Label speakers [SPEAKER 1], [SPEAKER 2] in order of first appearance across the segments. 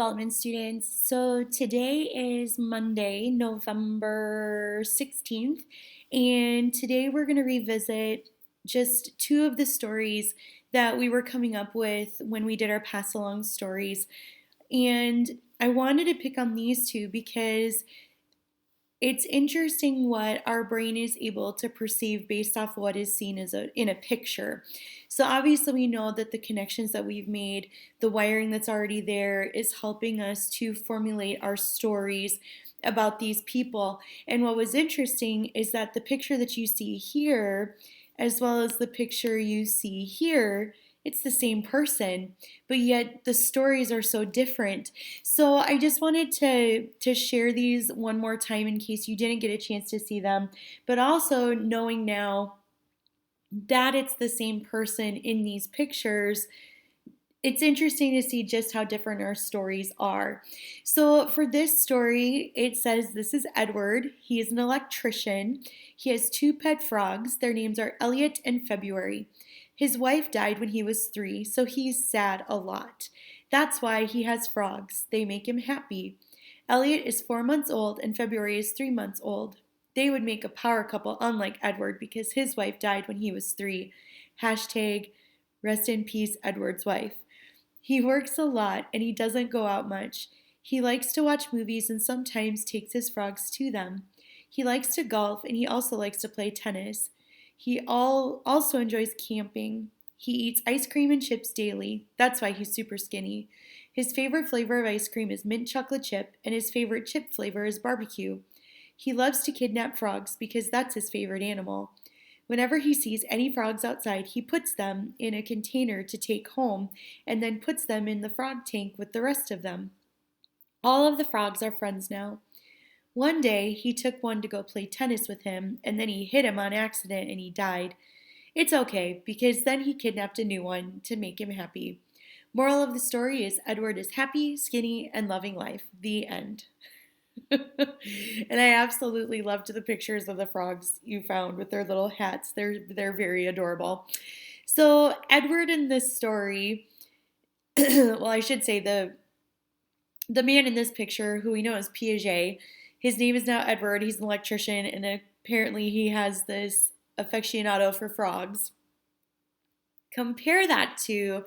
[SPEAKER 1] Development students. So today is Monday, November 16th, and today we're going to revisit just two of the stories that we were coming up with when we did our pass along stories. And I wanted to pick on these two because it's interesting what our brain is able to perceive based off what is seen in a picture. So obviously we know that the connections that we've made, the wiring that's already there is helping us to formulate our stories about these people. And what was interesting is that the picture that you see here, as well as the picture you see here, it's the same person, but yet the stories are so different. So I just wanted to share these one more time in case you didn't get a chance to see them, but also knowing now that it's the same person in these pictures, it's interesting to see just how different our stories are. So for this story, it says this is Edward. He is an electrician. He has two pet frogs. Their names are Elliot and February. His wife died when he was 3, so he's sad a lot. That's why he has frogs. They make him happy. Elliot is 4 months old and February is 3 months old. They would make a power couple unlike Edward because his wife died when he was 3. Hashtag rest in peace, Edward's wife. He works a lot and he doesn't go out much. He likes to watch movies and sometimes takes his frogs to them. He likes to golf and he also likes to play tennis. He also enjoys camping. He eats ice cream and chips daily. That's why he's super skinny. His favorite flavor of ice cream is mint chocolate chip, and his favorite chip flavor is barbecue. He loves to kidnap frogs because that's his favorite animal. Whenever he sees any frogs outside, he puts them in a container to take home and then puts them in the frog tank with the rest of them. All of the frogs are friends now. One day, he took one to go play tennis with him, and then he hit him on accident and he died. It's okay, because then he kidnapped a new one to make him happy. Moral of the story is Edward is happy, skinny, and loving life. The end. And I absolutely loved the pictures of the frogs you found with their little hats. They're very adorable. So Edward in this story, well, I should say the man in this picture, who we know as Piaget, his name is now Edward. He's an electrician, and apparently he has this aficionado for frogs. Compare that to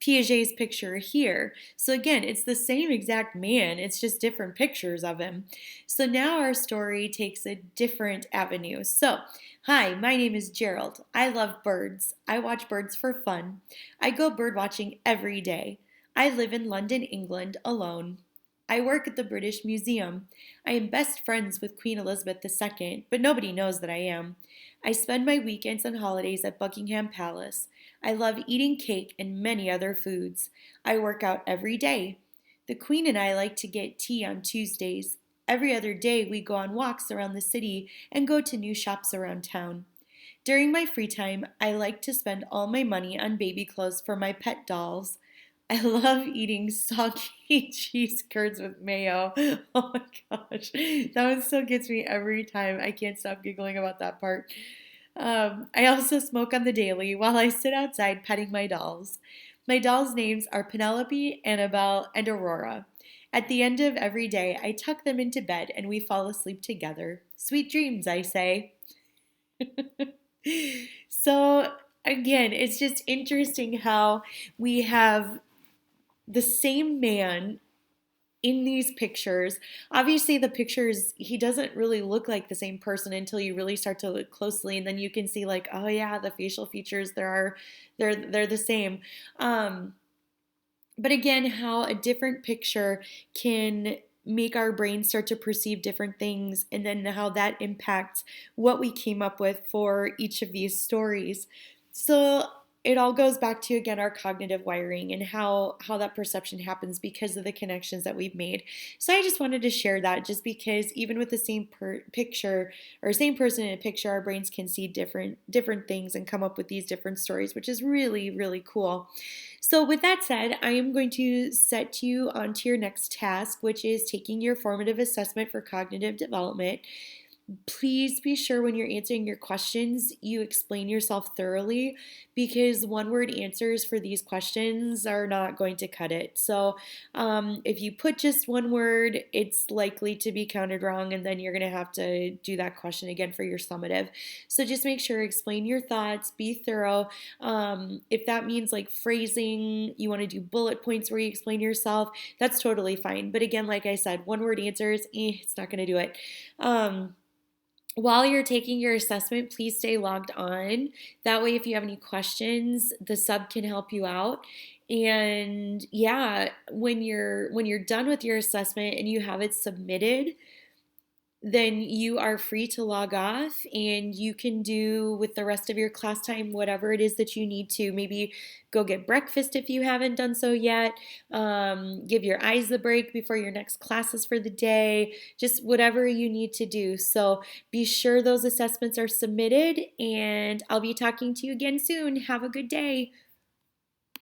[SPEAKER 1] Piaget's picture here. So again, it's the same exact man, it's just different pictures of him. So now our story takes a different avenue. So, hi, my name is Gerald. I love birds. I watch birds for fun. I go bird watching every day. I live in London, England, alone. I work at the British Museum. I am best friends with Queen Elizabeth II, but nobody knows that I am. I spend my weekends and holidays at Buckingham Palace. I love eating cake and many other foods. I work out every day. The Queen and I like to get tea on Tuesdays. Every other day we go on walks around the city and go to new shops around town. During my free time, I like to spend all my money on baby clothes for my pet dolls. I love eating soggy cheese curds with mayo. Oh my gosh. That one still gets me every time. I can't stop giggling about that part. I also smoke on the daily while I sit outside petting my dolls. My dolls' names are Penelope, Annabelle, and Aurora. At the end of every day, I tuck them into bed and we fall asleep together. Sweet dreams, I say. So, again, it's just interesting how we have the same man in these pictures. Obviously, the pictures, he doesn't really look like the same person until you really start to look closely, and then you can see like, oh yeah, the facial features they're the same. But again, how a different picture can make our brain start to perceive different things, and then how that impacts what we came up with for each of these stories. So it all goes back to, again, our cognitive wiring and how that perception happens because of the connections that we've made. So I just wanted to share that, just because even with the same picture or same person in a picture, our brains can see different things and come up with these different stories, which is really, really cool. So with that said, I am going to set you onto your next task, which is taking your formative assessment for cognitive development. Please be sure when you're answering your questions, you explain yourself thoroughly because one word answers for these questions are not going to cut it. So, if you put just one word, it's likely to be counted wrong, and then you're going to have to do that question again for your summative. So, just make sure, explain your thoughts, be thorough. If that means like phrasing, you want to do bullet points where you explain yourself, that's totally fine. But again, like I said, one word answers, it's not going to do it. Um, while you're taking your assessment, please stay logged on. That way, if you have any questions, the sub can help you out. And yeah, when you're done with your assessment and you have it submitted, then you are free to log off and you can do with the rest of your class time whatever it is that you need to. Maybe go get breakfast if you haven't done so yet. Give your eyes a break before your next classes for the day. Just whatever you need to do. So be sure those assessments are submitted, and I'll be talking to you again soon. Have a good day.